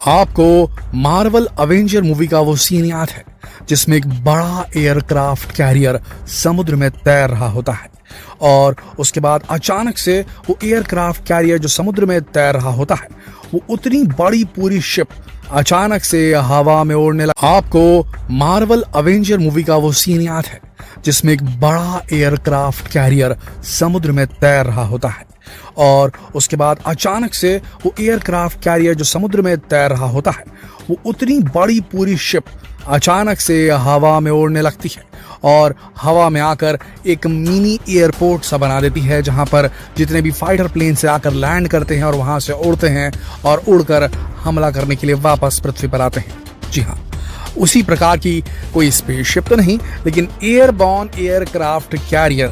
आपको Marvel Avenger movie का वो सीन याद है जिसमें एक बड़ा एयरक्राफ्ट कैरियर समुद्र में तैर रहा होता है और उसके बाद अचानक से वो एयरक्राफ्ट कैरियर जो समुद्र में तैर रहा होता है वो उतनी बड़ी पूरी शिप अचानक से हवा में उड़ने लगा। आपको मार्वल अवेंजर मूवी का वो सीन याद है जिसमें एक बड़ा एयरक्राफ्ट कैरियर समुद्र में तैर रहा होता है और उसके बाद अचानक से वो एयरक्राफ्ट कैरियर जो समुद्र में तैर रहा होता है वो उतनी बड़ी पूरी शिप अचानक से हवा में उड़ने लगती है और हवा में आकर एक मिनी एयरपोर्ट सा बना देती है जहां पर जितने भी फाइटर प्लेन से आकर लैंड करते हैं और वहां से उड़ते हैं और उड़कर हमला करने के लिए वापस पृथ्वी पर आते हैं। जी हाँ, उसी प्रकार की कोई स्पेसशिप तो नहीं, लेकिन एयरबॉर्न एयरक्राफ्ट कैरियर,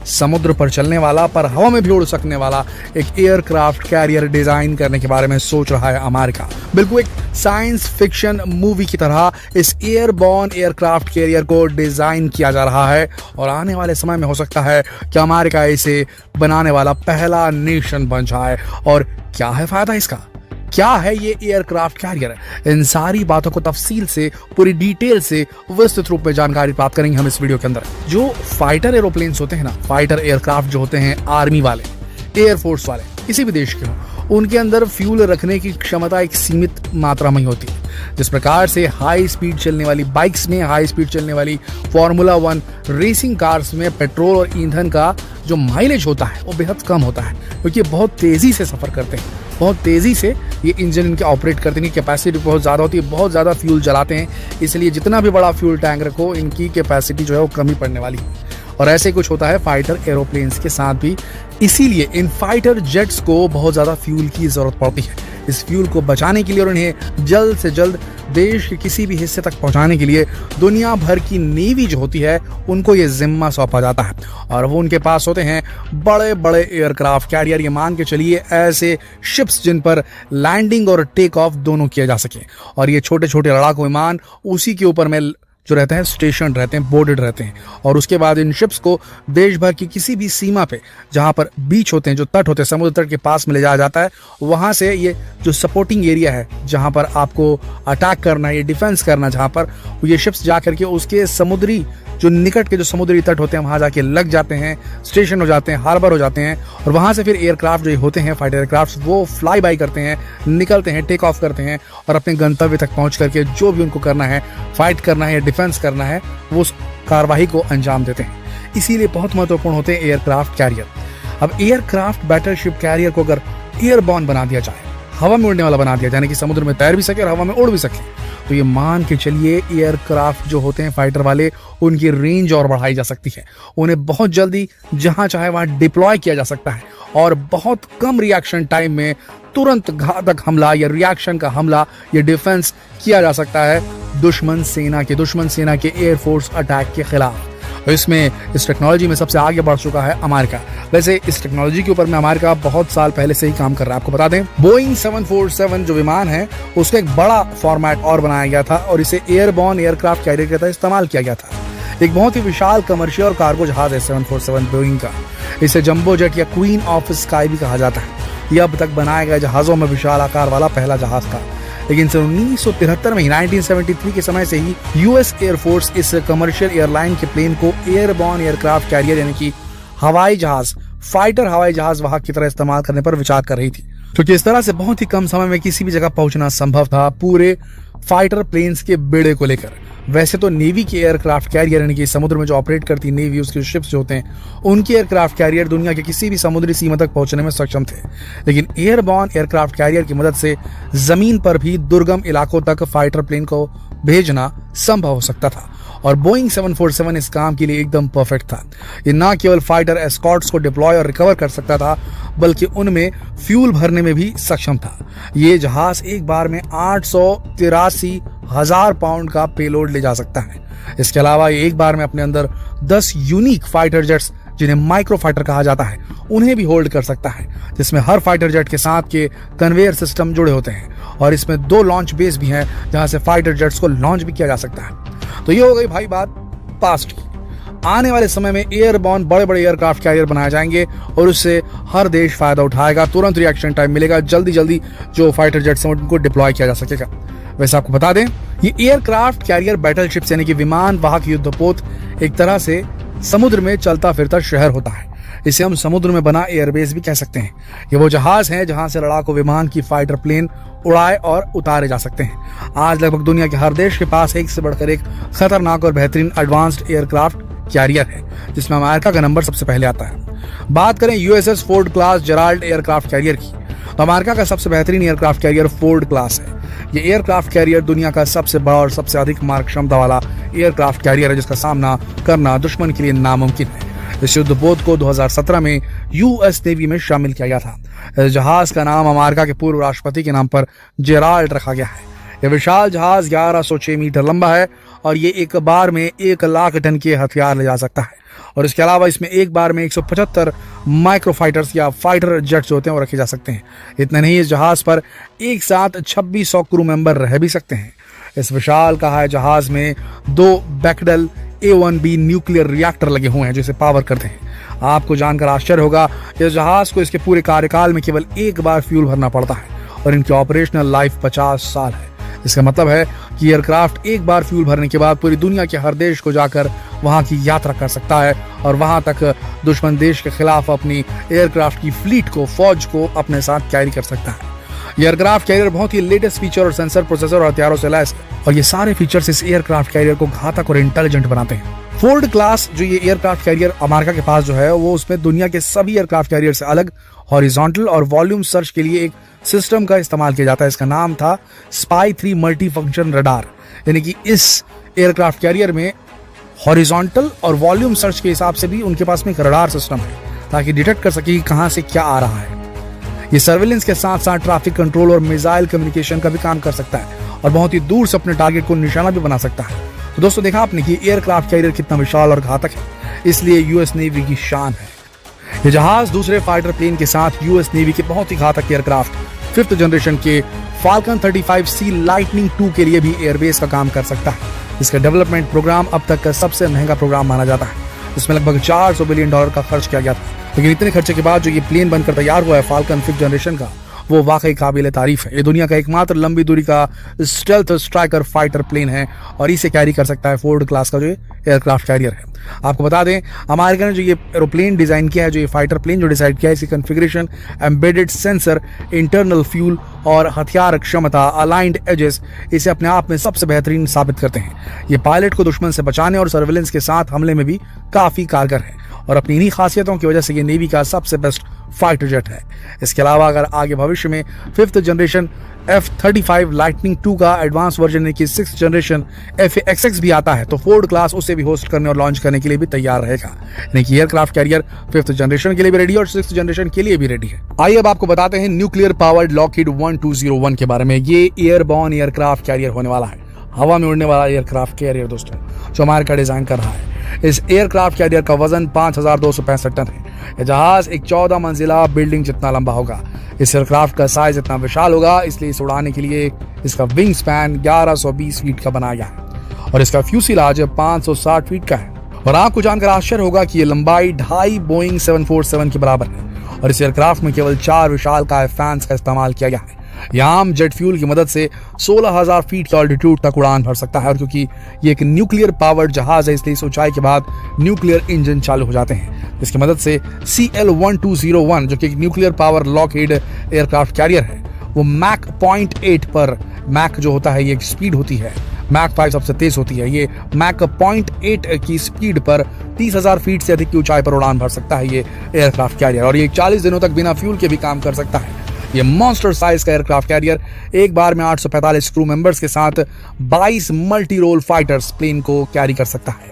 समुद्र पर चलने वाला पर हवा में भी उड़ सकने वाला एक एयरक्राफ्ट कैरियर डिजाइन करने के बारे में सोच रहा है अमेरिका। बिल्कुल एक साइंस फिक्शन मूवी की तरह इस एयरबॉर्न एयरक्राफ्ट कैरियर को डिजाइन किया जा रहा है और आने वाले समय में हो सकता है कि अमेरिका इसे बनाने वाला पहला नेशन बन जाए। और क्या है फायदा इसका, क्या है ये एयरक्राफ्ट कैरियर, इन सारी बातों को तफसील से पूरी डिटेल से विस्तृत रूप में जानकारी प्राप्त करेंगे हम इस वीडियो के अंदर। जो फाइटर एरोप्लेन्स होते हैं ना, फाइटर एयरक्राफ्ट जो होते हैं आर्मी वाले, एयरफोर्स वाले, किसी भी देश के हो, उनके अंदर फ्यूल रखने की क्षमता एक सीमित मात्रा में होती है। जिस प्रकार से हाई स्पीड चलने वाली बाइक्स में, हाई स्पीड चलने वाली फॉर्मूला 1 रेसिंग कार्स में पेट्रोल और ईंधन का जो माइलेज होता है वो बेहद कम होता है क्योंकि बहुत तेजी से सफर करते हैं, बहुत तेजी से ये इंजन इनके ऑपरेट करते हैं। कैपेसिटी बहुत ज़्यादा होती है, बहुत ज़्यादा फ्यूल जलाते हैं, इसलिए जितना भी बड़ा फ्यूल टैंक रखो इनकी कैपेसिटी जो है वो कम ही पड़ने वाली है। और ऐसे कुछ होता है फाइटर एरोप्लेन्स के साथ भी, इसीलिए इन फाइटर जेट्स को बहुत ज़्यादा फ्यूल की ज़रूरत पड़ती है। इस फ्यूल को बचाने के लिए और इन्हें जल्द से जल्द देश के किसी भी हिस्से तक पहुंचाने के लिए दुनिया भर की नेवी जो होती है उनको ये जिम्मा सौंपा जाता है और वो उनके पास होते हैं बड़े बड़े एयरक्राफ्ट कैरियर। ये मान के चलिए ऐसे शिप्स जिन पर लैंडिंग और टेक ऑफ दोनों किया जा सके, और ये छोटे छोटे लड़ाकू विमान उसी के ऊपर में जो रहते हैं स्टेशन रहते हैं, बोर्डेड रहते हैं। और उसके बाद इन शिप्स को देश भर की किसी भी सीमा पे जहां पर बीच होते हैं, जो तट होते हैं, समुद्र तट के पास में ले जाया जाता है। वहां से ये जो सपोर्टिंग एरिया है जहां पर आपको अटैक करना है, ये डिफेंस करना, जहां पर ये शिप्स जा करके उसके समुद्री जो निकट के जो समुद्री तट होते हैं वहां जाके लग जाते हैं, स्टेशन हो जाते हैं, हार्बर हो जाते हैं। और वहां से फिर एयरक्राफ्ट जो होते हैं फाइटर एयरक्राफ्ट वो फ्लाई बाई करते हैं, निकलते हैं, टेक ऑफ करते हैं और अपने गंतव्य तक पहुंच करके जो भी उनको करना है, फाइट करना है, डिफेंस करना है, वो उस कार्यवाही को अंजाम देते हैं। इसीलिए बहुत महत्वपूर्ण होते हैं एयरक्राफ्ट कैरियर। अब एयरक्राफ्ट बैटलशिप कैरियर को अगर एयरबॉर्न बना दिया जाए, हवा में उड़ने वाला बना दिया, यानी कि समुद्र में तैर भी सके और हवा में उड़ भी सके, तो ये मान के चलिए एयरक्राफ्ट जो होते हैं फाइटर वाले, उनकी रेंज और बढ़ाई जा सकती है। उन्हें बहुत जल्दी जहां चाहे वहां डिप्लॉय किया जा सकता है और बहुत कम रिएक्शन टाइम में तुरंत घातक हमला या रिएक्शन का हमला या डिफेंस किया जा सकता है दुश्मन सेना के एयरफोर्स अटैक के खिलाफ। इसमें इस टेक्नोलॉजी में सबसे आगे बढ़ चुका है अमेरिका। वैसे इस टेक्नोलॉजी के ऊपर में अमेरिका बहुत साल पहले से ही काम कर रहा है। आपको बता दें, बोइंग 747 जो विमान है उसका एक बड़ा फॉर्मेट और बनाया गया था और इसे एयरबॉर्न एयरक्राफ्ट कैरियर के तहत इस्तेमाल किया गया था। एक बहुत ही विशाल कमर्शियल और कार्गो जहाज है 747 बोइंग का। इसे जंबो जेट या क्वीन ऑफ स्काई भी कहा जाता है। यह अब तक बनाए गए जहाजों में विशाल आकार वाला पहला जहाज था। लेकिन 1973 में 1973 के समय से ही यूएस एयरफोर्स इस कमर्शियल एयरलाइन के प्लेन को एयरबॉर्न एयरक्राफ्ट कैरियर यानी कि हवाई जहाज, फाइटर हवाई जहाज वाहक की तरह इस्तेमाल करने पर विचार कर रही थी, क्योंकि इस तरह से बहुत ही कम समय में किसी भी जगह पहुंचना संभव था पूरे फाइटर प्लेन्स के बेड़े को लेकर। वैसे तो नेवी के एयरक्राफ्ट कैरियर यानी कि समुद्र में जो ऑपरेट करती नेवी, उसके शिप्स जो होते हैं, उनके एयरक्राफ्ट कैरियर दुनिया के किसी भी समुद्री सीमा तक पहुंचने में सक्षम थे। लेकिन एयरबॉर्न एयरक्राफ्ट कैरियर की मदद से जमीन पर भी दुर्गम इलाकों तक फाइटर प्लेन को भेजना संभव हो सकता था और बोइंग 747 इस काम के लिए एकदम परफेक्ट था। ये न केवल फाइटर एस्कॉर्ट्स को डिप्लॉय और रिकवर कर सकता था बल्कि उनमें फ्यूल भरने में भी सक्षम था। ये जहाज एक बार में 883,000 पाउंड का पेलोड ले जा सकता है। इसके अलावा ये एक बार में अपने अंदर 10 यूनिक फाइटर जेट्स, जिन्हें माइक्रो फाइटर कहा जाता है, उन्हें भी होल्ड कर सकता है, जिसमें हर फाइटर जेट के साथ के कन्वेयर सिस्टम जुड़े होते हैं और इसमें 2 लॉन्च बेस भी हैं जहां से फाइटर जेट्स को लॉन्च भी किया जा सकता है। तो ये हो गई भाई बात पास्ट की। आने वाले समय में एयरबॉर्न बड़े बड़े एयरक्राफ्ट कैरियर बनाए जाएंगे और उससे हर देश फायदा उठाएगा, तुरंत रिएक्शन टाइम मिलेगा, जल्दी जल्दी जो फाइटर जेट्स हैं उनको डिप्लॉय किया जा सकेगा। वैसे आपको बता दें, ये एयरक्राफ्ट कैरियर बैटलशिप्स यानी कि विमान वाहक युद्धपोत एक तरह से समुद्र में चलता फिरता शहर होता है। इसे हम समुद्र में बना एयरबेस भी कह सकते हैं। ये वो जहाज हैं जहां से लड़ाकू विमान की फाइटर प्लेन उड़ाए और उतारे जा सकते हैं। आज लगभग दुनिया के हर देश के पास एक से बढ़कर एक खतरनाक और बेहतरीन एडवांस्ड एयरक्राफ्ट कैरियर है, जिसमें अमेरिका का नंबर सबसे पहले आता है। बात करें USS Ford class Gerald aircraft carrier की, तो अमेरिका का सबसे बेहतरीन एयरक्राफ्ट कैरियर फोर्ड क्लास है। ये एयरक्राफ्ट कैरियर दुनिया का सबसे बड़ा और सबसे अधिक मारक क्षमता वाला एयरक्राफ्ट कैरियर है, जिसका सामना करना दुश्मन के लिए नामुमकिन है। इस युद्धपोत को 2017 में यूएस नेवी में शामिल किया गया था। इस जहाज का नाम अमेरिका के पूर्व राष्ट्रपति के नाम पर जेराल्ड रखा गया है। यह विशाल जहाज 1106 मीटर लंबा है और ये एक बार में 1 लाख टन के हथियार ले जा सकता है। और इसके अलावा इसमें एक बार में 175 माइक्रो फाइटर्स या फाइटर जेट्स होते हैं वो रखे जा सकते हैं। इतना नहीं, इस जहाज पर एक साथ 2600 क्रू मेंबर रह भी सकते हैं। इस विशाल कहा जहाज में 2 बैकडल A1B न्यूक्लियर रिएक्टर लगे हुए हैं, जिसे पावर करते हैं। आपको जानकर आश्चर्य होगा, इस जहाज को इसके पूरे कार्यकाल में केवल एक बार फ्यूल भरना पड़ता है और इनकी ऑपरेशनल लाइफ 50 साल है। इसका मतलब है कि एयरक्राफ्ट एक बार फ्यूल भरने के बाद पूरी दुनिया के हर देश को जाकर वहां की यात्रा कर सकता है और वहां तक दुश्मन देश के खिलाफ अपनी एयरक्राफ्ट की फ्लीट को, फौज को अपने साथ कैरी कर सकता है। ये एयरक्राफ्ट कैरियर बहुत ही लेटेस्ट फीचर और सेंसर, प्रोसेसर और हथियारों से लैस है और ये सारे फीचर्स इस एयरक्राफ्ट कैरियर को घातक और इंटेलिजेंट बनाते हैं। फोर्ड क्लास जो ये एयरक्राफ्ट कैरियर अमेरिका के पास जो है, वो उसमें दुनिया के सभी एयरक्राफ्ट कैरियर से अलग हॉरिजॉन्टल और वॉल्यूम सर्च के लिए एक सिस्टम का इस्तेमाल किया जाता है। इसका नाम था स्पाई 3 मल्टी फंक्शन रडार, यानी कि इस एयरक्राफ्ट कैरियर में हॉरिजॉन्टल और वॉल्यूम सर्च के हिसाब से भी उनके पास में एक रडार सिस्टम है, ताकि डिटेक्ट कर सके कि कहां से क्या आ रहा है। ये सर्विलेंस के साथ साथ ट्रैफिक कंट्रोल और मिसाइल कम्युनिकेशन का भी काम कर सकता है और बहुत ही दूर से अपने टारगेट को निशाना भी बना सकता है। तो दोस्तों, देखा आपने कि एयरक्राफ्ट कैरियर कितना विशाल और घातक है, इसलिए यूएस नेवी की शान है। ये जहाज दूसरे फाइटर प्लेन के साथ यूएस नेवी के बहुत ही घातक एयरक्राफ्ट 5th जनरेशन के फाल्कन 35C लाइटनिंग 2 के लिए भी एयरबेस का काम कर सकता है। इसका डेवलपमेंट प्रोग्राम अब तक का सबसे महंगा प्रोग्राम माना जाता है। इसमें लगभग $400 बिलियन का खर्च किया गया था, लेकिन इतने खर्चे के बाद जो ये प्लेन बनकर तैयार हुआ है फाल्कन 5th जनरेशन का, वो वाकई काबिल तारीफ है। ये दुनिया का एकमात्र लंबी दूरी का स्टेल्थ स्ट्राइकर फाइटर प्लेन है और इसे कैरी कर सकता है फोर्ड क्लास का जो एयरक्राफ्ट कैरियर है। आपको बता दें, अमेरिका ने जो ये एरोप्लेन डिजाइन किया है, जो ये फाइटर प्लेन जो डिसाइड किया है, इसकी configuration, embedded sensor, internal fuel और हथियार क्षमता, अलाइंड एजेस इसे अपने आप में सबसे बेहतरीन साबित करते हैं। ये पायलट को दुश्मन से बचाने और सर्विलेंस के साथ हमले में भी काफी कारगर है और अपनी इन्हीं खासियतों की वजह से ये नेवी का सबसे बेस्ट फाइटर जेट है। इसके अलावा अगर आगे भविष्य में 5th जनरेशन F-35 लाइटनिंग 2 का एडवांस वर्जन यानी कि 6th जनरेशन FA-XX भी आता है, तो फोर्ड क्लास उसे भी होस्ट करने और लॉन्च करने के लिए भी तैयार रहेगा। यानी कि एयरक्राफ्ट कैरियर 5th जनरेशन के लिए भी रेडी और 6th जनरेशन के लिए भी रेडी है। आइए अब आपको बताते हैं न्यूक्लियर पावर्ड लॉकहीड 1201 के बारे में। ये एयरबॉर्न एयरक्राफ्ट कैरियर होने वाला है, हवा में उड़ने वाला एयरक्राफ्ट कैरियर दोस्तों, जो अमेरिका डिजाइन कर रहा है। इस एयरक्राफ्ट कैरियर का वजन 5265 टन है। यह जहाज एक 14 मंजिला बिल्डिंग जितना लंबा होगा। इस एयरक्राफ्ट का साइज इतना विशाल होगा, इसलिए इसे उड़ाने के लिए इसका विंग स्पैन 1120 फीट का बनाया गया है और इसका फ्यूसिलाज 560 फीट का है। और आपको जानकर आश्चर्य होगा कि यह लंबाई 2.5 बोइंग 747 के बराबर है और इस एयरक्राफ्ट में केवल 4 विशालकाय फैंस का इस्तेमाल किया गया है। यह आम जेट फ्यूल की मदद से 16,000 फीट की ऑल्टीट्यूड तक उड़ान भर सकता है और क्योंकि ये एक न्यूक्लियर पावर्ड जहाज है, इसलिए इस ऊंचाई के बाद न्यूक्लियर इंजन चालू हो जाते हैं। इसकी मदद से CL-1201 जो कि एक nuclear power Lockheed aircraft carrier है, वो मैक 0.8 पर, मैक जो होता है ये एक स्पीड होती है, मैक 5 सबसे तेज होती है, ये मैक 0.8 की स्पीड पर 30,000 फीट से अधिक की ऊंचाई पर उड़ान भर सकता है ये एयरक्राफ्ट कैरियर और ये 40 दिनों तक बिना फ्यूल के भी काम कर सकता है। ये मॉन्स्टर साइज का एयरक्राफ्ट कैरियर एक बार में 845 क्रू मेंबर्स के साथ 22 मल्टी रोल फाइटर्स प्लेन को कैरी कर सकता है।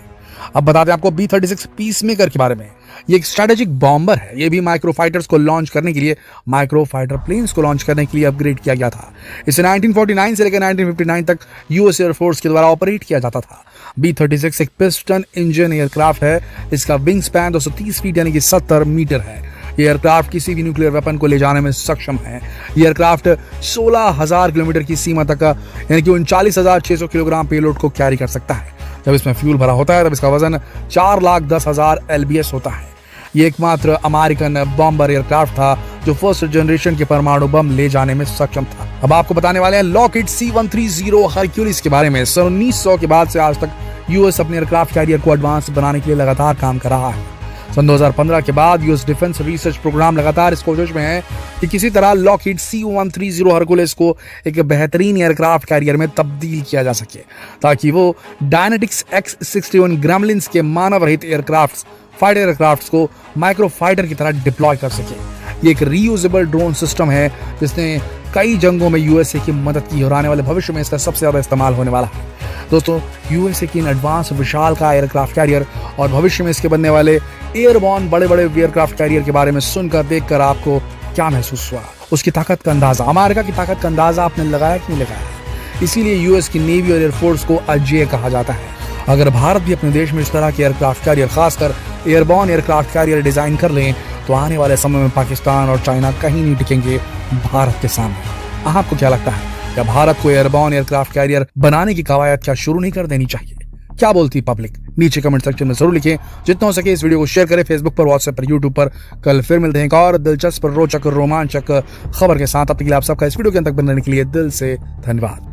अब बताते हैं आपको B-36 पीसमेकर के बारे में। ये एक स्ट्रेटेजिक बॉम्बर है। ये भी माइक्रो फाइटर्स को लॉन्च करने के लिए, माइक्रो फाइटर प्लेन्स को लॉन्च करने के लिए अपग्रेड किया गया था। इसे 1949 से लेकर 1959 तक यूएस एयरफोर्स के द्वारा ऑपरेट किया जाता था। B-36 एक पिस्टन इंजन एयरक्राफ्ट है। इसका विंग स्पैन 230 फीट यानी कि 70 मीटर है। ये एयरक्राफ्ट किसी भी न्यूक्लियर वेपन को ले जाने में सक्षम है। ये एयरक्राफ्ट 16,000 किलोमीटर की सीमा तक यानी कि 39,600 किलोग्राम पेलोड को कैरी कर सकता है। जब इसमें फ्यूल भरा होता है तब इसका वजन 4,10,000 LBS होता है। ये एकमात्र अमेरिकन बॉम्बर एयरक्राफ्ट था जो फर्स्ट जनरेशन के परमाणु बम ले जाने में सक्षम था। अब आपको बताने वाले हैं लॉकहीड C-130 हरक्यूलिस के बारे में। सन 1900 के बाद से आज तक यूएस अपने एयरक्राफ्ट कैरियर को एडवांस बनाने के लिए लगातार काम कर रहा है। सन 2015 के बाद यूएस डिफेंस रिसर्च प्रोग्राम लगातार इस कोशिश में है कि किसी तरह लॉकहीड C-130 हरक्यूलिस को एक बेहतरीन एयरक्राफ्ट कैरियर में तब्दील किया जा सके, ताकि वो डायनेटिक्स X-61 ग्रेमलिन्स के मानव रहित एयरक्राफ्ट फाइटर एयरक्राफ्ट को माइक्रो फाइटर की तरह डिप्लॉय कर सके। ये एक रीयूजेबल ड्रोन सिस्टम है जिसने कई जंगों में यूएसए की मदद की और आने वाले भविष्य में इसका सबसे ज्यादा इस्तेमाल होने वाला है। दोस्तों, यूएसए की इन एडवांस विशाल का एयरक्राफ्ट कैरियर और भविष्य में इसके बनने वाले एयरबॉर्न बड़े बड़े एयरक्राफ्ट कैरियर के बारे में सुनकर देखकर आपको क्या महसूस हुआ? उसकी ताकत का अंदाजा, अमेरिका की ताकत का अंदाजा आपने लगाया कि नहीं लगाया? इसीलिए यूएस की नेवी और एयरफोर्स को अजेय कहा जाता है। अगर भारत भी अपने देश में इस तरह के एयरक्राफ्ट कैरियर, खासकर एयरबॉर्न एयरक्राफ्ट कैरियर डिजाइन कर लें तो आने वाले समय में पाकिस्तान और चाइना कहीं नहीं टिकेंगे भारत के सामने। आपको क्या लगता है, क्या भारत को एयरबॉर्न एयरक्राफ्ट कैरियर बनाने की कवायद क्या शुरू नहीं कर देनी चाहिए? क्या बोलती पब्लिक? नीचे कमेंट सेक्शन में जरूर लिखें। जितना हो सके इस वीडियो को शेयर करें फेसबुक पर, व्हाट्सएप पर, यूट्यूब पर। कल फिर मिलते हैं एक और दिलचस्प, रोचक, रोमांचक खबर के साथ। अब तक के लिए आप सबका इस वीडियो के अंत तक बने रहने के लिए दिल से धन्यवाद।